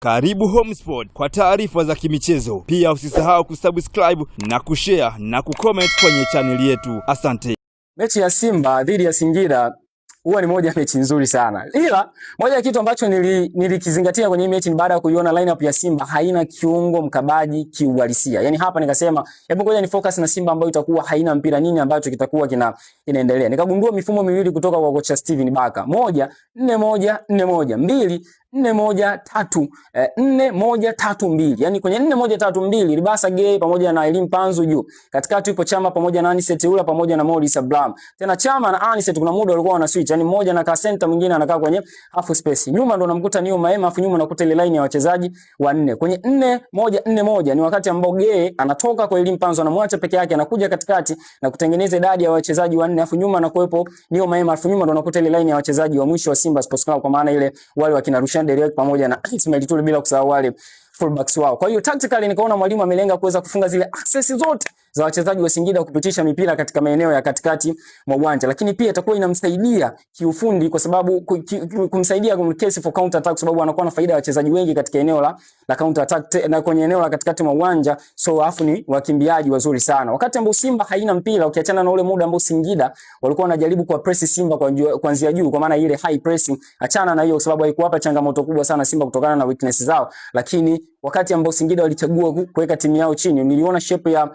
Karibu Homesport kwa taarifa za kimichezo. Pia usisahau kusubscribe na kushare na kucomment kwenye channel yetu. Asante. Mechi ya Simba dhidi ya Singida huwa ni moja mechi nzuri sana. Ila moja ya kitu ambacho nilikizingatia kwenye mechi ni baada ya kuiona lineup ya Simba haina kiungo mkabaji kiuhalisia. Yaani hapa nikasema hebu ngoja ni focus na Simba ambayo itakuwa haina mpira, nini ambacho kitakuwa kinaendelea. Nikagundua mifumo miwili kutoka kwa kocha Steven Baka. 1 4-1 4-1, 2 4-1-3 4-1-3-2. Yani kwenye 4-1-3-2 Libasa Gay pamoja na Elim Panzu juu. Katikati yupo Chama pamoja na Anicet Ula pamoja na Morris Abraham. Tena Chama na Anicet kuna muda walikuwa wana switch. Yani mmoja anakaa center mwingine anakaa kwenye half space. Nyuma ndo unamkuta Nio Maema, afu nyuma unakuta ile line ya wachezaji wanne. Kwenye 4-1-4-1 ni wakati ambao Gay anatoka kwa Elim Panzu anamwacha peke yake, anakuja katikati na kutengeneza idadi ya wachezaji wanne, afu nyuma anakuepo Nio Maema, afu nyuma ndo unakuta ile line ya wachezaji wa mwisho wa Simba Sports Club, kwa maana ile wale wakina Derek pamoja na Ismail Tule, bila kusahau wale fullbacks wao. Kwa hiyo tactically nikaona mwalimu amelenga kuweza kufunga zile access zote za wachezaji wa Singida kupitisha mipira katika maeneo ya katikati mwa uwanja, lakini pia itakuwa inamsaidia kiufundi kwa sababu kumsaidia kumkesi for counter attack, sababu anakuwa na faida ya wachezaji wengi katika eneo la counter attack na kwenye eneo la katikati mwa uwanja, so afu ni wakimbiaji wazuri sana. Wakati ambao Simba haina mpira, ukiachana na ule muda ambao Singida walikuwa wanajaribu kwa press Simba kuanzia juu, kwa maana ile high pressing, achana na hiyo kwa sababu haikuwapa changamoto kubwa sana Simba kutokana na weakness zao, lakini wakati ambao Singida walichagua kuweka timu yao chini, niliona shape ya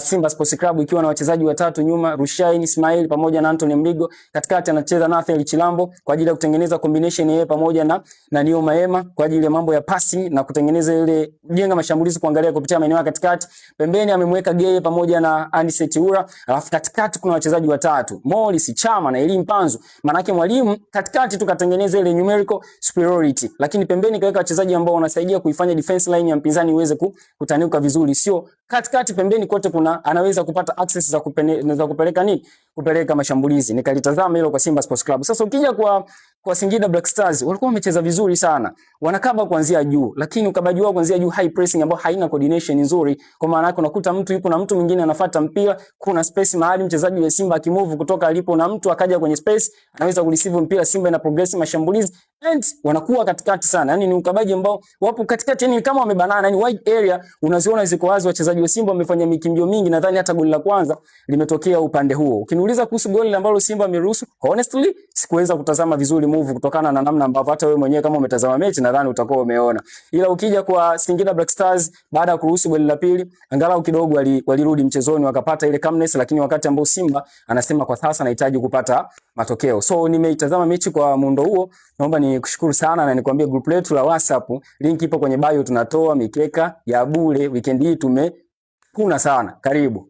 Simba Sports Club ikiwa na wachezaji watatu nyuma, Rushain Ismail pamoja na Anthony Mligo, katikati anacheza Nathaniel Chilambo kwa ajili ya kutengeneza combination yeye pamoja na Nio Maema kwa ajili ya mambo ya passing na kutengeneza ile jenga mashambulizi kuangalia kupitia maeneo ya katikati. Pembeni amemweka Geye pamoja na Anicet Ura, alafu katikati kuna wachezaji watatu, Morris, Chama na Elim Panzu. Maana yake mwalimu katikati tukatengeneza ile numerical superiority, lakini pembeni kaweka wachezaji ambao wanasaidia kuifanya defense line ya mpinzani iweze kutanuka vizuri, sio katikati pembeni kote kuna anaweza kupata access za kupeleka kupeleka mashambulizi. Nikalitazama hilo kwa Simba Sports Club. Sasa ukija kwa Singida Black Stars walikuwa wamecheza vizuri sana, wanakaba kuanzia juu, lakini ukabaji wao kuanzia juu high pressing ambao haina coordination nzuri, kwa maana yake unakuta mtu yupo na mtu mwingine anafuata mpira, kuna space mahali mchezaji wa Simba akimove kutoka alipo na mtu akaja kwenye space anaweza kureceive mpira, Simba ina progress mashambulizi and wanakuwa katikati sana. Yani ni ukabaji ambao wapo katikati, yani kama wamebanana, yani wide area unaziona ziko wazi. Wachezaji wa Simba wamefanya mikimbio mingi, nadhani hata goli la kwanza limetokea upande huo. Ukiniuliza kuhusu goli ambalo Simba ameruhusu, honestly sikuweza kutazama vizuri move kutokana na namna ambavyo hata wewe mwenyewe kama umetazama mechi nadhani utakuwa umeona. Ila ukija kwa Singida Black Stars baada ya kuruhusu goli la pili, angalau kidogo walirudi mchezoni wakapata ile calmness, lakini wakati ambao Simba anasema kwa sasa anahitaji kupata matokeo. So nimeitazama mechi kwa muundo huo. Naomba nikushukuru sana na nikwambie group letu la WhatsApp, link ipo kwenye bio, tunatoa mikeka ya bure weekend hii, tumekuna sana. Karibu.